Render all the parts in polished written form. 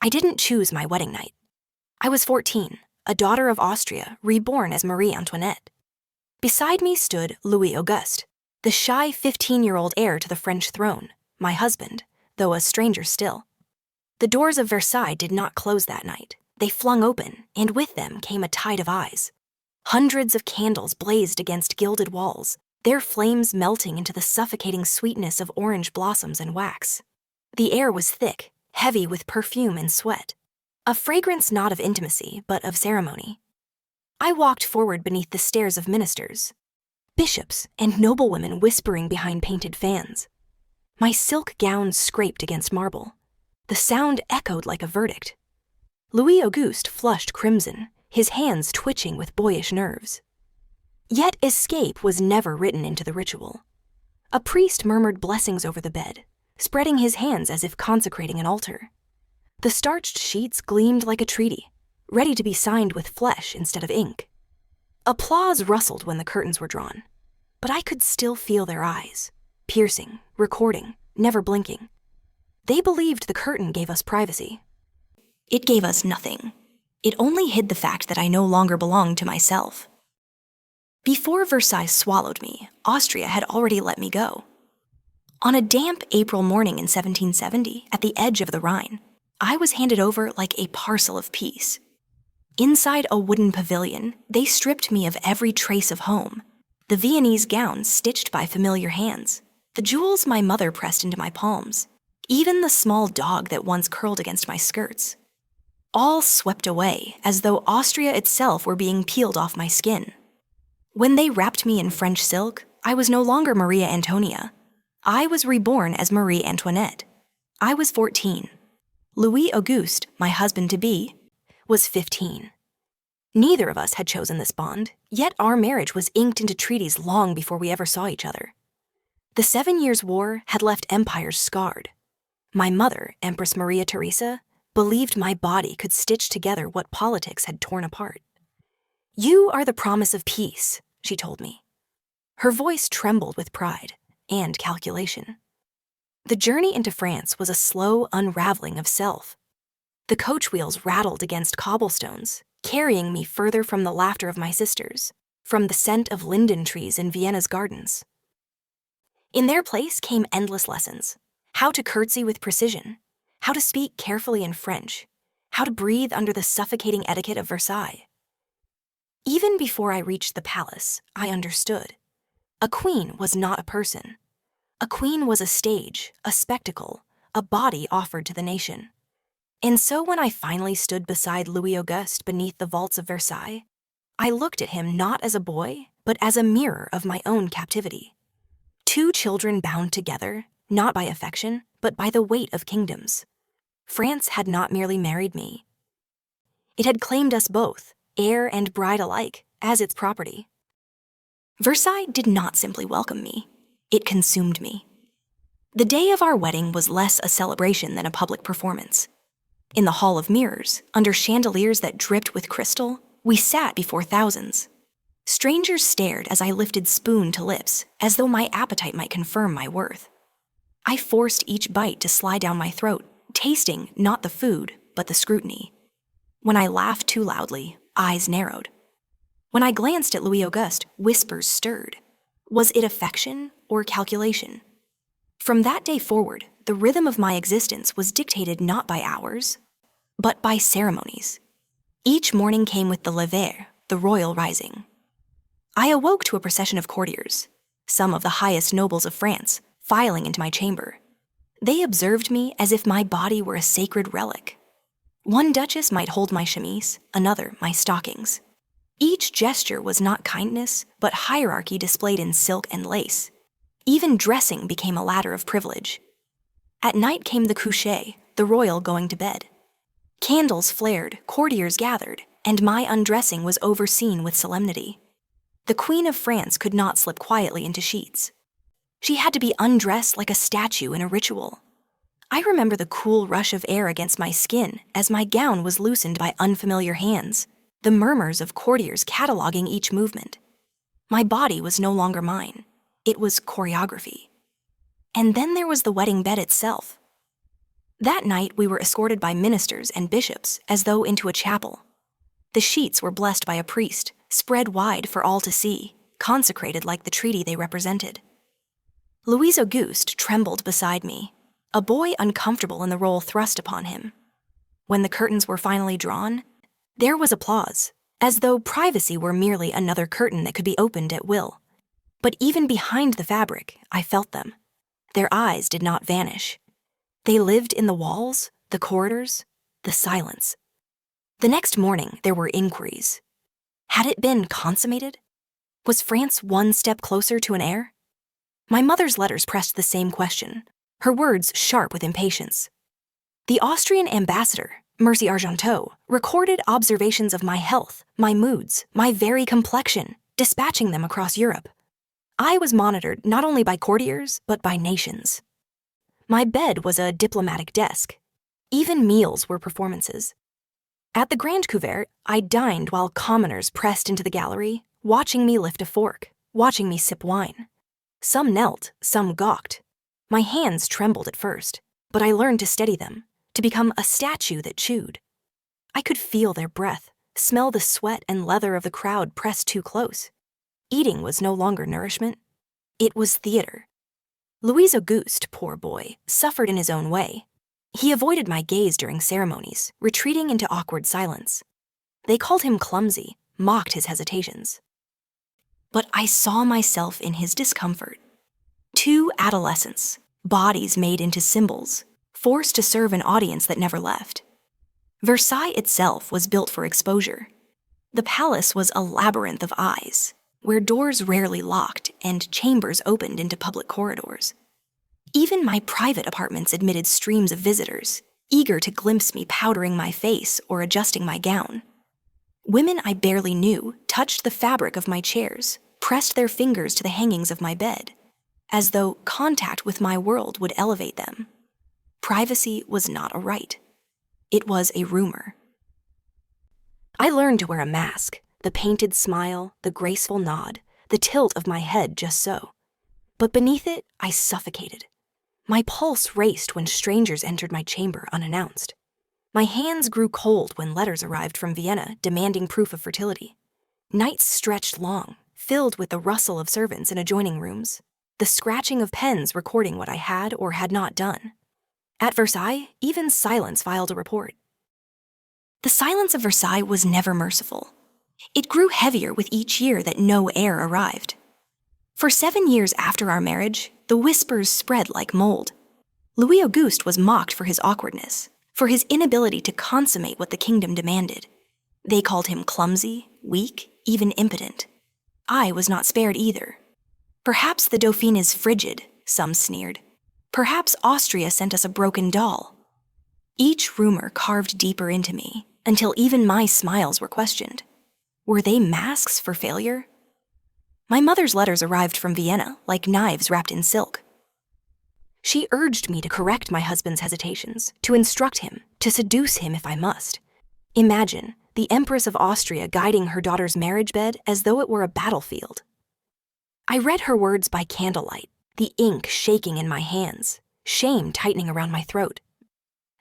I didn't choose my wedding night. I was 14, a daughter of Austria, reborn as Marie Antoinette. Beside me stood Louis-Auguste, the shy 15-year-old heir to the French throne, my husband, though a stranger still. The doors of Versailles did not close that night. They flung open, and with them came a tide of eyes. Hundreds of candles blazed against gilded walls, their flames melting into the suffocating sweetness of orange blossoms and wax. The air was thick, heavy with perfume and sweat, a fragrance not of intimacy, but of ceremony. I walked forward beneath the stares of ministers, bishops, and noblewomen whispering behind painted fans. My silk gown scraped against marble. The sound echoed like a verdict. Louis-Auguste flushed crimson, his hands twitching with boyish nerves. Yet escape was never written into the ritual. A priest murmured blessings over the bed, spreading his hands as if consecrating an altar. The starched sheets gleamed like a treaty, ready to be signed with flesh instead of ink. Applause rustled when the curtains were drawn, but I could still feel their eyes, piercing, recording, never blinking. They believed the curtain gave us privacy. It gave us nothing. It only hid the fact that I no longer belonged to myself. Before Versailles swallowed me, Austria had already let me go. On a damp April morning in 1770, at the edge of the Rhine, I was handed over like a parcel of peace. Inside a wooden pavilion, they stripped me of every trace of home, the Viennese gown stitched by familiar hands, the jewels my mother pressed into my palms, even the small dog that once curled against my skirts. All swept away, as though Austria itself were being peeled off my skin. When they wrapped me in French silk, I was no longer Maria Antonia. I was reborn as Marie Antoinette. I was 14. Louis-Auguste, my husband-to-be, was 15. Neither of us had chosen this bond, yet our marriage was inked into treaties long before we ever saw each other. The 7 Years' War had left empires scarred. My mother, Empress Maria Theresa, believed my body could stitch together what politics had torn apart. "You are the promise of peace," she told me. Her voice trembled with pride and calculation. The journey into France was a slow unraveling of self. The coach wheels rattled against cobblestones, carrying me further from the laughter of my sisters, from the scent of linden trees in Vienna's gardens. In their place came endless lessons: how to curtsy with precision, how to speak carefully in French, how to breathe under the suffocating etiquette of Versailles. Even before I reached the palace, I understood. A queen was not a person. A queen was a stage, a spectacle, a body offered to the nation. And so when I finally stood beside Louis-Auguste beneath the vaults of Versailles, I looked at him not as a boy, but as a mirror of my own captivity. Two children bound together, not by affection, but by the weight of kingdoms. France had not merely married me. It had claimed us both, heir and bride alike, as its property. Versailles did not simply welcome me. It consumed me. The day of our wedding was less a celebration than a public performance. In the Hall of Mirrors, under chandeliers that dripped with crystal, we sat before thousands. Strangers stared as I lifted spoon to lips, as though my appetite might confirm my worth. I forced each bite to slide down my throat, tasting not the food, but the scrutiny. When I laughed too loudly, eyes narrowed. When I glanced at Louis-Auguste, whispers stirred. Was it affection or calculation? From that day forward, the rhythm of my existence was dictated not by hours, but by ceremonies. Each morning came with the lever, the royal rising. I awoke to a procession of courtiers, some of the highest nobles of France, filing into my chamber. They observed me as if my body were a sacred relic. One duchess might hold my chemise, another my stockings. Each gesture was not kindness, but hierarchy displayed in silk and lace. Even dressing became a ladder of privilege. At night came the coucher, the royal going to bed. Candles flared, courtiers gathered, and my undressing was overseen with solemnity. The Queen of France could not slip quietly into sheets. She had to be undressed like a statue in a ritual. I remember the cool rush of air against my skin as my gown was loosened by unfamiliar hands, the murmurs of courtiers cataloging each movement. My body was no longer mine. It was choreography. And then there was the wedding bed itself. That night, we were escorted by ministers and bishops as though into a chapel. The sheets were blessed by a priest, spread wide for all to see, consecrated like the treaty they represented. Louis-Auguste trembled beside me, a boy uncomfortable in the role thrust upon him. When the curtains were finally drawn, there was applause, as though privacy were merely another curtain that could be opened at will. But even behind the fabric, I felt them. Their eyes did not vanish. They lived in the walls, the corridors, the silence. The next morning, there were inquiries. Had it been consummated? Was France one step closer to an heir? My mother's letters pressed the same question, her words sharp with impatience. The Austrian ambassador, Marie Antoinette, recorded observations of my health, my moods, my very complexion, dispatching them across Europe. I was monitored not only by courtiers, but by nations. My bed was a diplomatic desk. Even meals were performances. At the Grand Couvert, I dined while commoners pressed into the gallery, watching me lift a fork, watching me sip wine. Some knelt, some gawked. My hands trembled at first, but I learned to steady them, to become a statue that chewed. I could feel their breath, smell the sweat and leather of the crowd pressed too close. Eating was no longer nourishment. It was theater. Louis-Auguste, poor boy, suffered in his own way. He avoided my gaze during ceremonies, retreating into awkward silence. They called him clumsy, mocked his hesitations. But I saw myself in his discomfort. Two adolescents, bodies made into symbols, forced to serve an audience that never left. Versailles itself was built for exposure. The palace was a labyrinth of eyes, where doors rarely locked and chambers opened into public corridors. Even my private apartments admitted streams of visitors, eager to glimpse me powdering my face or adjusting my gown. Women I barely knew touched the fabric of my chairs, pressed their fingers to the hangings of my bed, as though contact with my world would elevate them. Privacy was not a right. It was a rumor. I learned to wear a mask, the painted smile, the graceful nod, the tilt of my head just so. But beneath it, I suffocated. My pulse raced when strangers entered my chamber unannounced. My hands grew cold when letters arrived from Vienna demanding proof of fertility. Nights stretched long, filled with the rustle of servants in adjoining rooms, the scratching of pens recording what I had or had not done. At Versailles, even silence filed a report. The silence of Versailles was never merciful. It grew heavier with each year that no heir arrived. For 7 years after our marriage, the whispers spread like mold. Louis-Auguste was mocked for his awkwardness, for his inability to consummate what the kingdom demanded. They called him clumsy, weak, even impotent. I was not spared either. Perhaps the Dauphine is frigid, some sneered. Perhaps Austria sent us a broken doll. Each rumor carved deeper into me, until even my smiles were questioned. Were they masks for failure? My mother's letters arrived from Vienna like knives wrapped in silk. She urged me to correct my husband's hesitations, to instruct him, to seduce him if I must. Imagine the Empress of Austria guiding her daughter's marriage bed as though it were a battlefield. I read her words by candlelight, the ink shaking in my hands, shame tightening around my throat.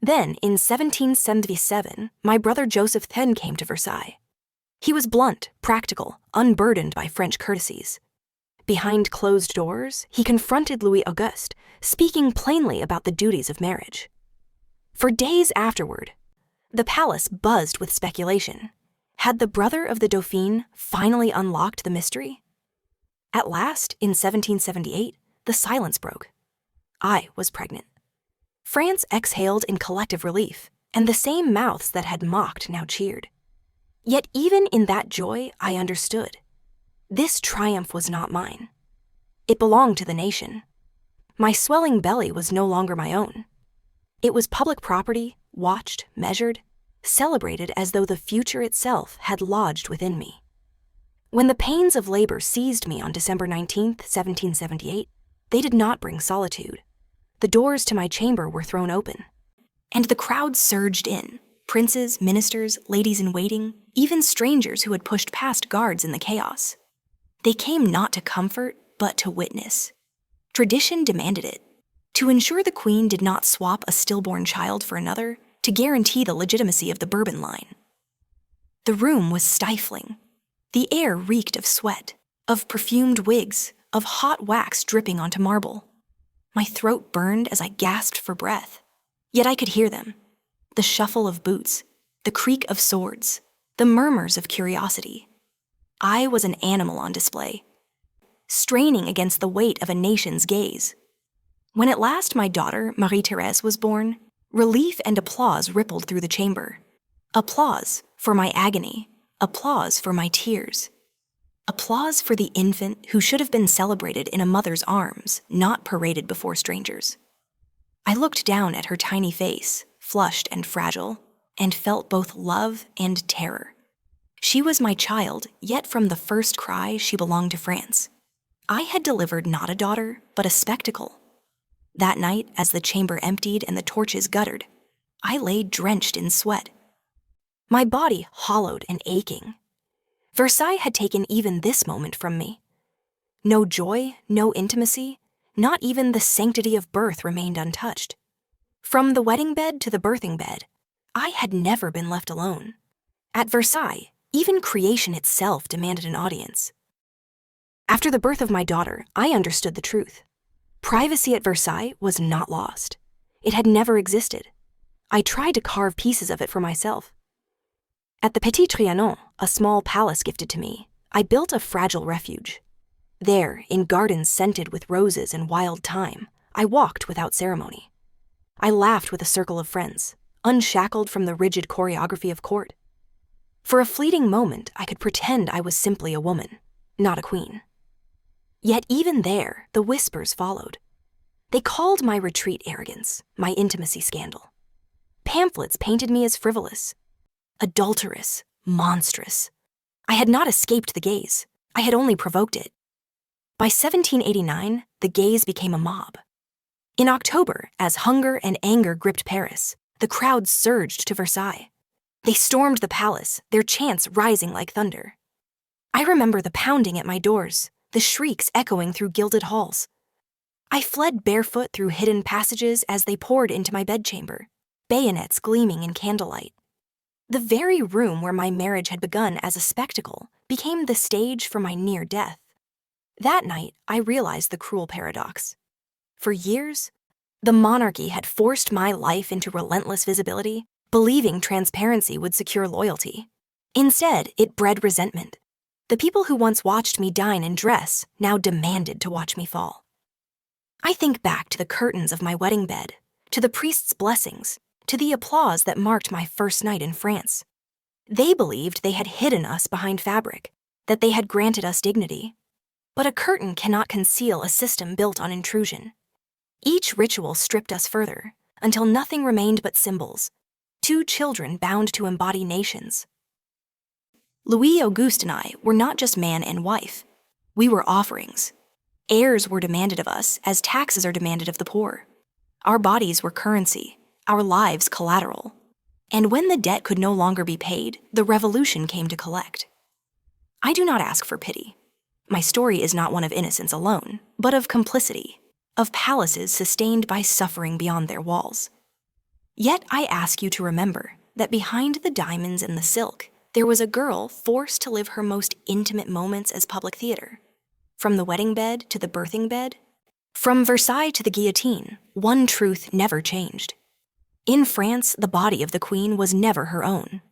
Then, in 1777, my brother Joseph then came to Versailles. He was blunt, practical, unburdened by French courtesies. Behind closed doors, he confronted Louis-Auguste, speaking plainly about the duties of marriage. For days afterward, the palace buzzed with speculation. Had the brother of the Dauphine finally unlocked the mystery? At last, in 1778, the silence broke. I was pregnant. France exhaled in collective relief, and the same mouths that had mocked now cheered. Yet even in that joy, I understood. This triumph was not mine. It belonged to the nation. My swelling belly was no longer my own. It was public property, watched, measured, celebrated as though the future itself had lodged within me. When the pains of labor seized me on December 19, 1778, they did not bring solitude. The doors to my chamber were thrown open, and the crowd surged in, princes, ministers, ladies-in-waiting, even strangers who had pushed past guards in the chaos. They came not to comfort, but to witness. Tradition demanded it. to ensure the queen did not swap a stillborn child for another, to guarantee the legitimacy of the Bourbon line. The room was stifling. The air reeked of sweat, of perfumed wigs, of hot wax dripping onto marble. My throat burned as I gasped for breath. Yet I could hear them. The shuffle of boots, the creak of swords, the murmurs of curiosity. I was an animal on display, straining against the weight of a nation's gaze. When at last my daughter, Marie-Thérèse, was born, relief and applause rippled through the chamber. Applause for my agony, applause for my tears. Applause for the infant who should have been celebrated in a mother's arms, not paraded before strangers. I looked down at her tiny face, flushed and fragile, and felt both love and terror. She was my child, yet from the first cry she belonged to France. I had delivered not a daughter, but a spectacle. That night, as the chamber emptied and the torches guttered, I lay drenched in sweat. My body hollowed and aching. Versailles had taken even this moment from me. No joy, no intimacy, not even the sanctity of birth remained untouched. From the wedding bed to the birthing bed, I had never been left alone. At Versailles, even creation itself demanded an audience. After the birth of my daughter, I understood the truth. Privacy at Versailles was not lost. It had never existed. I tried to carve pieces of it for myself. At the Petit Trianon, a small palace gifted to me, I built a fragile refuge. There, in gardens scented with roses and wild thyme, I walked without ceremony. I laughed with a circle of friends, unshackled from the rigid choreography of court. For a fleeting moment, I could pretend I was simply a woman, not a queen. Yet even there, the whispers followed. They called my retreat arrogance, my intimacy scandal. Pamphlets painted me as frivolous, adulterous, monstrous. I had not escaped the gaze. I had only provoked it. By 1789, the gaze became a mob. In October, as hunger and anger gripped Paris, the crowd surged to Versailles. They stormed the palace, their chants rising like thunder. I remember the pounding at my doors, the shrieks echoing through gilded halls. I fled barefoot through hidden passages as they poured into my bedchamber, bayonets gleaming in candlelight. The very room where my marriage had begun as a spectacle became the stage for my near death. That night, I realized the cruel paradox. For years, the monarchy had forced my life into relentless visibility, believing transparency would secure loyalty. Instead, it bred resentment. The people who once watched me dine and dress now demanded to watch me fall. I think back to the curtains of my wedding bed, to the priest's blessings, to the applause that marked my first night in France. They believed they had hidden us behind fabric, that they had granted us dignity. But a curtain cannot conceal a system built on intrusion. Each ritual stripped us further, until nothing remained but symbols, two children bound to embody nations. Louis-Auguste and I were not just man and wife. We were offerings. Heirs were demanded of us as taxes are demanded of the poor. Our bodies were currency, our lives collateral. And when the debt could no longer be paid, the revolution came to collect. I do not ask for pity. My story is not one of innocence alone, but of complicity, of palaces sustained by suffering beyond their walls. Yet I ask you to remember that behind the diamonds and the silk, there was a girl forced to live her most intimate moments as public theater. From the wedding bed to the birthing bed, from Versailles to the guillotine, one truth never changed. In France, the body of the queen was never her own.